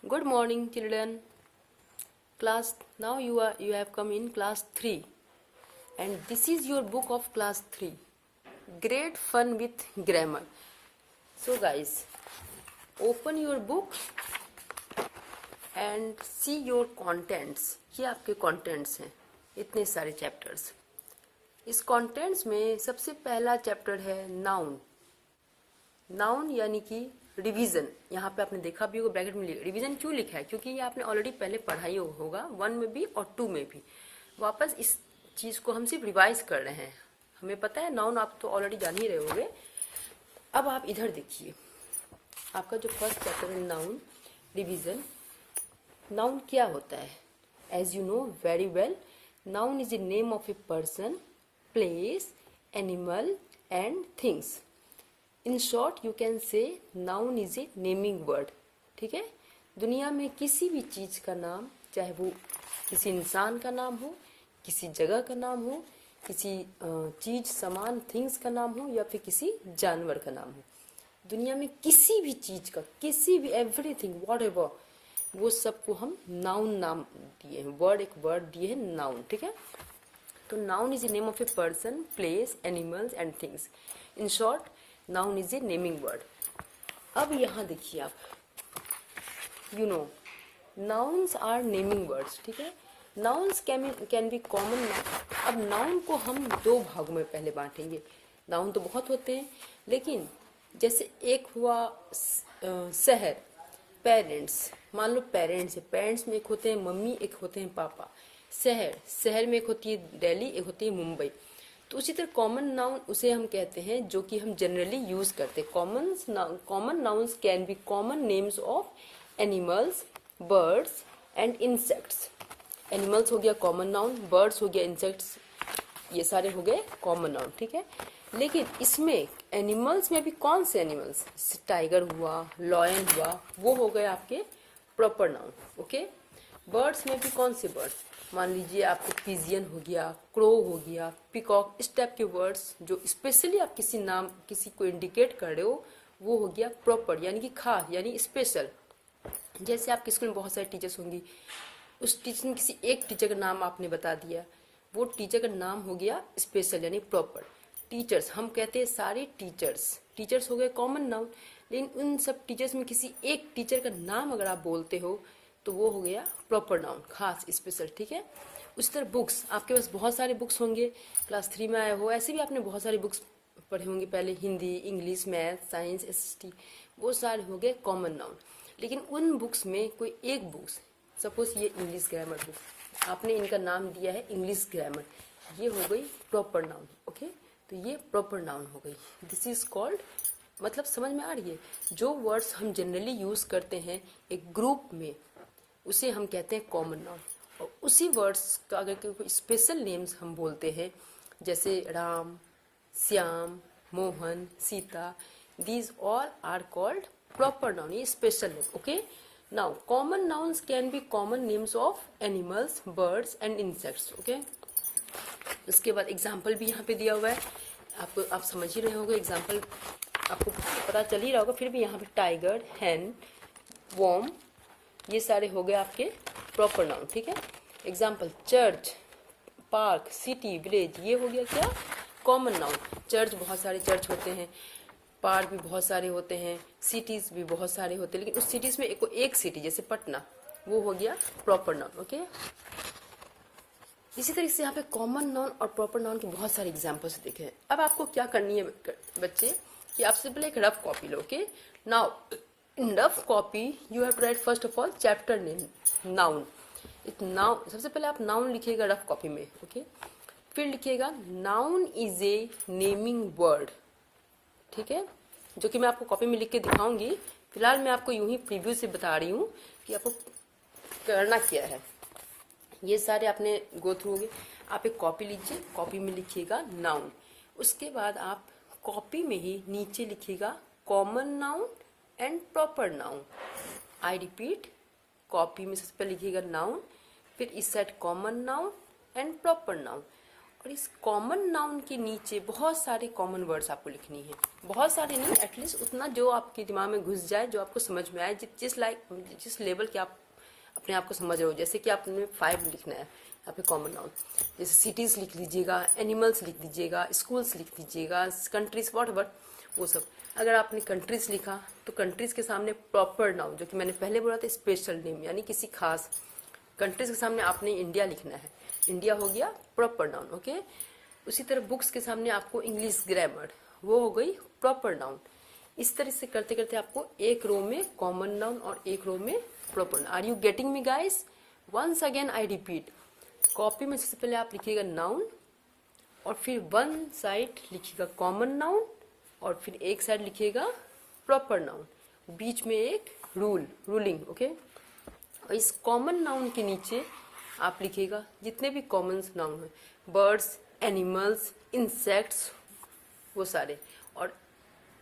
Good morning, children. Class, now you have come in class 3, and this is your book of class 3. Great fun with grammar. So guys, open your book and see your contents. ये आपके contents हैं, इतने सारे chapters. इस contents में सबसे पहला chapter है noun. Noun यानी कि रिवीजन. यहाँ पे आपने देखा भी होगा ब्रैकेट में रिवीजन क्यों लिखा है, क्योंकि ये आपने ऑलरेडी पहले पढ़ा ही होगा 1 में भी और 2 में भी. वापस इस चीज को हम सिर्फ रिवाइज कर रहे हैं. हमें पता है नाउन आप तो ऑलरेडी जान ही रहे होंगे. अब आप इधर देखिए, आपका जो फर्स्ट चैप्टर है नाउन रिवीजन. नाउन क्या होता है? As you know very well, noun is a name of a person, place, animal and things. In short you can say noun is a naming word. ठीक है, दुनिया में किसी भी चीज का नाम, चाहे वो किसी इंसान का नाम हो, किसी जगह का नाम हो, किसी चीज सामान थिंग्स का नाम हो, या फिर किसी जानवर का नाम हो, दुनिया में किसी भी चीज का, किसी भी एवरीथिंग व्हाटएवर, वो सबको हम नाउन नाम दिए हैं. वर्ड, एक वर्ड दिए हैं नाउन. ठीक है, तो noun is a name of a person, place, animals and things. In short noun is a naming word. अब यहां देखिए आप, you know nouns are naming words. ठीक है, नाउन्स कैन बी कॉमन. अब नाउन को हम दो भागों में पहले बांटेंगे. नाउन तो बहुत होते हैं, लेकिन जैसे एक हुआ शहर, पेरेंट्स. मान लो पेरेंट्स है, पेरेंट्स में एक होते हैं मम्मी, एक होते हैं पापा. शहर, शहर में एक होती है दिल्ली, एक होती है मुंबई. तो उसी तरह कॉमन नाउन उसे हम कहते हैं जो कि हम जनरली यूज करते हैं. Common nouns can be common names of animals, birds and insects. Animals हो गया कॉमन नाउन, बर्ड्स हो गया, इंसेक्ट्स, ये सारे हो गए कॉमन नाउन. ठीक है, लेकिन इसमें एनिमल्स में भी कौन से एनिमल्स, टाइगर हुआ, लॉयन हुआ, वो हो गए आपके प्रॉपर नाउन. ओके, बर्ड्स में भी कौन से बर्ड्स, मान लीजिए आपको पिजियन हो गया, क्रो हो गया, पिकॉक, इस टाइप के वर्ड्स जो स्पेशली आप किसी नाम, किसी को इंडिकेट कर रहे हो, वो हो गया प्रॉपर, यानी कि खास, यानी स्पेशल. जैसे आपके स्कूल में बहुत सारे टीचर्स होंगी, उस टीचर ने किसी एक टीचर का नाम आपने बता दिया, वो टीचर का नाम हो गया स्पेशल यानी प्रॉपर. टीचर्स हम कहते हैं सारे टीचर्स हो गए कॉमन नाउन. लेकिन उन सब टीचर्स में किसी एक टीचर का नाम अगर आप बोलते हो तो वो हो गया प्रॉपर नाउन, खास, स्पेशल. ठीक है, उस तरह बुक्स, आपके पास बहुत सारे बुक्स होंगे, क्लास 3 में आए हो, ऐसे भी आपने बहुत सारे बुक्स पढ़े होंगे पहले, Hindi, English, math, science, SST, वो सारे हो गए कॉमन नाउन. लेकिन उन बुक्स में कोई एक बुक्स, सपोज ये इंग्लिश ग्रामर बुक, आपने इनका नाम दिया है इंग्लिश ग्रामर, ये हो गई प्रॉपर नाउन. ओके, तो ये प्रॉपर नाउन हो गई. दिस इज कॉल्ड, मतलब समझ में आ रही है, जो वर्ड्स हम जनरली यूज करते हैं एक ग्रुप में, उसे हम कहते हैं कॉमन नाउन. और उसी वर्ड्स का अगर कोई स्पेशल नेम्स हम बोलते हैं, जैसे Ram, Shyam, Mohan, Sita, these all are called proper noun, ये special name. Okay, now common nouns can be common names of animals, birds and insects. Okay, उसके बाद एग्जाम्पल भी यहाँ पे दिया हुआ है, आप समझ ही रहे होंगे, एग्जाम्पल आपको पता चल ही रहा होगा. फिर भी यहाँ पे टाइगर, हैन, वॉर्म, ये सारे हो गए आपके प्रॉपर नाउन. ठीक है, example church, park, city, village, ये हो गया क्या, कॉमन नाउन. चर्च, बहुत सारे चर्च होते हैं, पार्क भी बहुत सारे होते हैं, सिटीज भी बहुत सारे होते हैं, लेकिन उस सिटीज में एक सिटी जैसे पटना, वो हो गया प्रॉपर नाउन. ओके, इसी तरीके से यहाँ पे कॉमन नाउन और प्रॉपर नाउन के बहुत सारे एग्जाम्पल्स देखे हैं. अब आपको क्या करनी है बच्चे, कि आपसे पहले एक rough copy low. Okay, now in rough copy you have to write first of all chapter name noun. Noun, सबसे पहले आप नाउन लिखिएगा रफ कॉपी में. ओके, फिर लिखिएगा noun is a naming word. ठीक है, जो कि मैं आपको कॉपी में लिख के दिखाऊंगी. फिलहाल मैं आपको यूं ही प्रीव्यू से बता रही हूँ कि आपको करना क्या है. ये सारे आपने गो थ्रू होंगे. आप एक कॉपी लीजिए, कॉपी में लिखिएगा नाउन. उसके बाद आप कॉपी में ही नीचे लिखिएगा common noun and proper noun. I repeat, copy में सबसे पहले लिखिएगा नाउन, फिर इस side common noun and proper noun. और इस कॉमन नाउन के नीचे बहुत सारे कॉमन वर्ड्स आपको लिखनी है. बहुत सारे नहीं, एटलीस्ट उतना जो आपके दिमाग में घुस जाए, जो आपको समझ में आए, जिस लेवल के आप अपने आप को समझ रहे हो। जैसे कि आपने 5 लिखना है यहाँ पे कॉमन नाउन, जैसे सिटीज लिख लीजिएगा, एनिमल्स लिख दीजिएगा, स्कूल्स लिख दीजिएगा, कंट्रीज, व्हाटएवर वो सब। अगर आपने कंट्रीज लिखा तो कंट्रीज के सामने प्रॉपर नाउन, जो कि मैंने पहले बोला था स्पेशल नेम, यानी किसी खास कंट्रीज के सामने आपने इंडिया लिखना है, इंडिया हो गया प्रॉपर नाउन, ओके। उसी तरह बुक्स के सामने आपको इंग्लिश ग्रामर, वो हो गई प्रॉपर नाउन। इस तरह से करते करते आपको एक रो में कॉमन नाउन और एक रो में proper noun. Are you getting me guys? Once again I repeat, copy में सबसे पहले आप लिखिएगा नाउन और फिर वन साइड लिखिएगा कॉमन नाउन और फिर एक साइड लिखिएगा प्रॉपर नाउन, बीच में एक रूलिंग, ओके। और इस कॉमन नाउन के नीचे आप लिखिएगा जितने भी कॉमन नाउन हैं, बर्ड्स, एनिमल्स, इंसेक्ट्स, वो सारे। और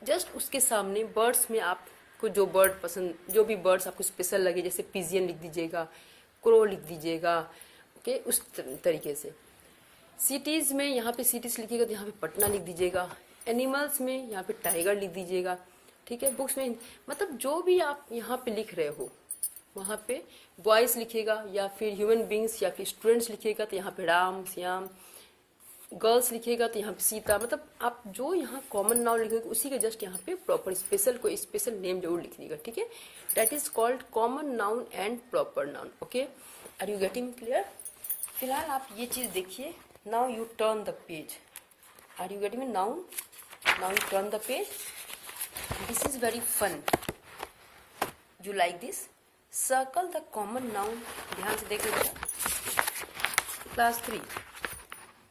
जस्ट उसके सामने बर्ड्स में आपको जो बर्ड पसंद, जो भी बर्ड्स आपको स्पेशल लगे, जैसे पिजियन लिख दीजिएगा, क्रो लिख दीजिएगा, ओके, उस तरीके से। सिटीज़ में यहाँ पे सिटीज़ लिखिएगा तो यहाँ पे पटना लिख दीजिएगा, एनिमल्स में यहाँ पे टाइगर लिख दीजिएगा, ठीक है। बुक्स में मतलब जो भी आप यहाँ पे लिख रहे हो वहाँ पे बॉयज़ लिखिएगा, या फिर ह्यूमन बींग्स या फिर स्टूडेंट्स लिखिएगा तो यहाँ पे राम, श्याम, गर्ल्स लिखिएगा तो यहाँ पे सीता। मतलब आप जो यहाँ कॉमन नाउन लिखोगे उसी के जस्ट यहाँ पे प्रॉपर स्पेशल कोई स्पेशल नेम जरूर लिखिएगा, ठीक है। That is called common noun and proper noun, okay. Are you getting clear? फिलहाल आप ये चीज देखिए। Now you turn the page. Are you getting? Now you turn the page. This is very fun, you like this. Circle the common noun, ध्यान से देख लीजिए, class 3।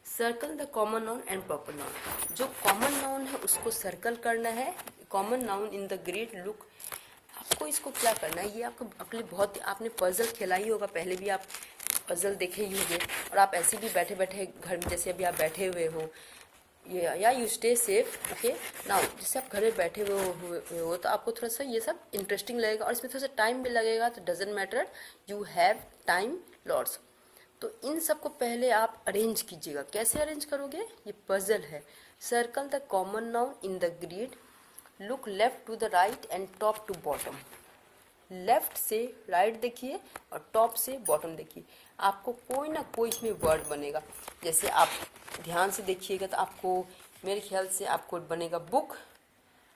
Circle the common noun and proper noun. जो common noun है उसको circle करना है। Common noun in the grid look. आपको इसको क्या करना है, ये आपको अपने बहुत, आपने पजल खेला ही होगा, पहले भी आप पजल देखे ही होंगे, और आप ऐसे भी बैठे बैठे घर में, जैसे अभी आप बैठे हुए हो, या you stay safe, okay. Now जैसे आप घर में बैठे हुए हो तो आपको थोड़ा सा ये सब इंटरेस्टिंग लगेगा और इसमें थोड़ा सा टाइम भी लगेगा, तो doesn't matter, you have time lots. तो इन सब को पहले आप अरेंज कीजिएगा। कैसे अरेंज करोगे? ये पजल है। Circle the common noun in the grid, look left to the right and top to bottom. Left से राइट देखिए और टॉप से बॉटम देखिए, आपको कोई ना कोई इसमें वर्ड बनेगा। जैसे आप ध्यान से देखिएगा तो आपको, मेरे ख्याल से आपको बनेगा बुक,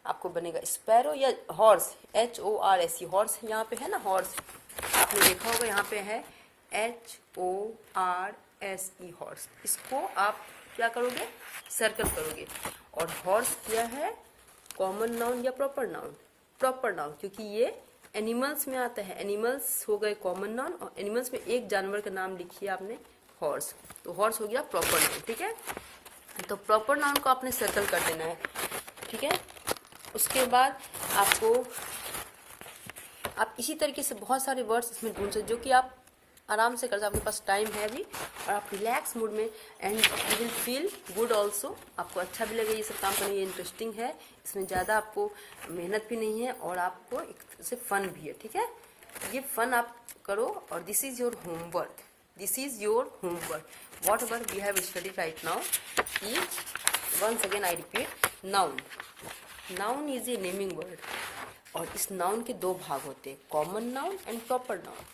आपको बनेगा स्पैरो या हॉर्स, HORS, हॉर्स यहाँ पे है ना, हॉर्स आपने देखा होगा, यहाँ पे है HORSE, हॉर्स। इसको आप क्या करोगे? सर्कल करोगे। और हॉर्स क्या है? कॉमन नाउन या प्रॉपर नाउन? प्रॉपर नाउन, क्योंकि ये एनिमल्स में आता है। एनिमल्स हो गए कॉमन नाउन, और एनिमल्स में एक जानवर का नाम लिखिए आपने, हॉर्स, तो हॉर्स हो गया प्रॉपर नाउन, ठीक है। तो प्रॉपर नाउन को आपने सर्कल कर देना है, ठीक है। उसके बाद आपको, आप इसी तरीके से बहुत सारे वर्ड्स इसमें ढूंढ सकते, जो कि आप आराम से कर सकते, आपके पास टाइम है भी, और आप रिलैक्स मूड में, and you will feel good also. आपको अच्छा भी लगेगा ये सब काम करना, ये इंटरेस्टिंग है, इसमें ज़्यादा आपको मेहनत भी नहीं है और आपको एक तरह से फन भी है, ठीक है। ये फन आप करो, और this is your homework, this is your homework, whatever we have study right now is, once again I repeat, noun. Noun is a naming word, और इस नाउन के 2 भाग होते हैं, common noun and proper noun.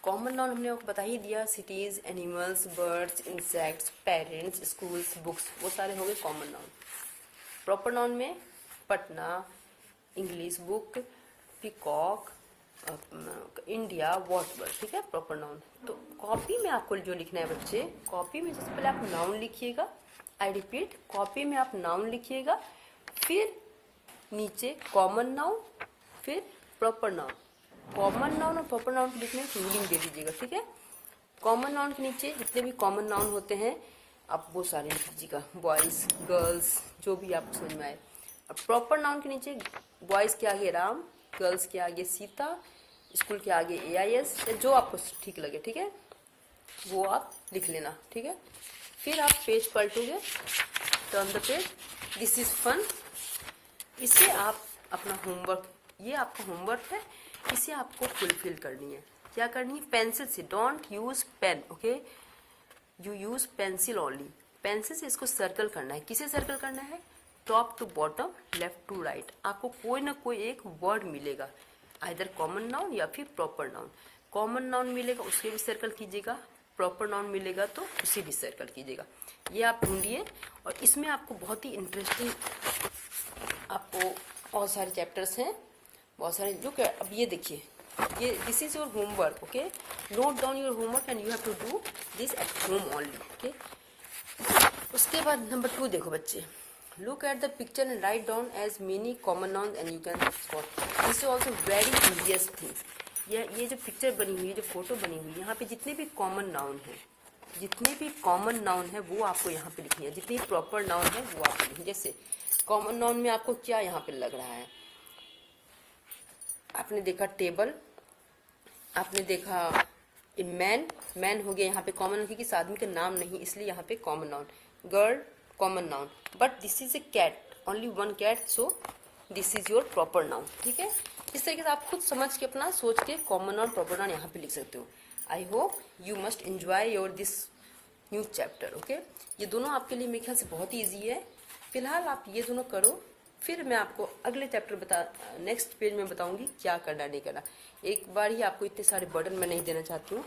Common noun हमने आपको बता ही दिया, cities, animals, birds, insects, parents, schools, books, वो सारे हो गए कॉमन नाउन। प्रॉपर नाउन में Patna, English book, peacock, India, whatever, ठीक है, प्रॉपर नाउन। तो कॉपी में आपको जो लिखना है बच्चे, कॉपी में सबसे पहले आप नाउन लिखिएगा। आई रिपीट, कॉपी में आप नाउन लिखिएगा, फिर नीचे कॉमन नाउन, फिर प्रॉपर नाउन। कॉमन नाउन और प्रॉपर नाउन के बीच में रूलिंग दे दीजिएगा, ठीक है। कॉमन नाउन के नीचे जितने भी कॉमन नाउन होते हैं आप वो सारे लिख दीजिएगा, बॉयज़, गर्ल्स, जो भी आपको समझ में आए। और प्रॉपर नाउन के नीचे बॉयज़ के आगे राम, गर्ल्स के आगे सीता, स्कूल के आगे AIS, या जो आपको ठीक लगे, ठीक है, वो आप लिख लेना, ठीक है। फिर आप पेज पलटोगे, turn the page. This is fun. इसे आप अपना होमवर्क, ये आपका होमवर्क है, इसे आपको फुलफिल करनी है। क्या करनी है? पेंसिल से, don't use pen, okay, you use pencil only. Pencil से इसको सर्कल करना है। किसे सर्कल करना है? Top to bottom, left to right, आपको कोई ना कोई एक वर्ड मिलेगा, आइदर कॉमन नाउन या फिर प्रॉपर नाउन। कॉमन नाउन मिलेगा उसके भी सर्कल कीजिएगा, प्रॉपर नाउन मिलेगा तो उसे भी सर्कल कीजिएगा। ये आप ढूंढिए, और इसमें आपको बहुत ही इंटरेस्टिंग आपको बहुत सारे चैप्टर्स हैं, बहुत सारे जो अब ये देखिए, ये this is your homework, okay, note down your homework and you have to do this at home only, okay. उसके बाद नंबर 2 देखो बच्चे, look at the picture and write down as many common noun and you can spot. This is also very easiest thing. ये जो picture बनी हुई है, जो फोटो बनी हुई है, यहाँ पे जितने भी कॉमन नाउन है, जितने भी कॉमन नाउन है वो आपको यहाँ पे लिखनी है, जितनी प्रॉपर नाउन है वो आपको लिखनी है। जैसे कॉमन नाउन में आपको क्या यहाँ पे लग रहा है, आपने देखा टेबल, आपने देखा मैन, मैन हो गया यहाँ पे कॉमन नाउन, क्योंकि इस आदमी का नाम नहीं इसलिए यहाँ पे common noun. Girl common noun, but this is a cat, only one cat, so this is your proper noun, ठीक है। इस तरीके से आप खुद समझ के अपना सोच के कॉमन नाउन प्रॉपर नाउन यहाँ पे लिख सकते हो। I hope you must enjoy your this new chapter, okay. ये दोनों आपके लिए मेरे ख्याल से बहुत ही ईजी है। फिलहाल आप ये दोनों करो, फिर मैं आपको अगले चैप्टर नेक्स्ट पेज में बताऊंगी क्या करना नहीं करना। एक बार ही आपको इतने सारे बर्डन मैं नहीं देना चाहती हूँ,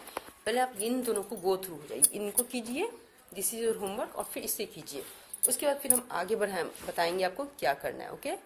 पहले आप इन दोनों को गो थ्रू हो जाइए, इनको कीजिए, दिस इज योर होमवर्क, और फिर इससे कीजिए। उसके बाद फिर हम आगे बताएंगे आपको क्या करना है, ओके।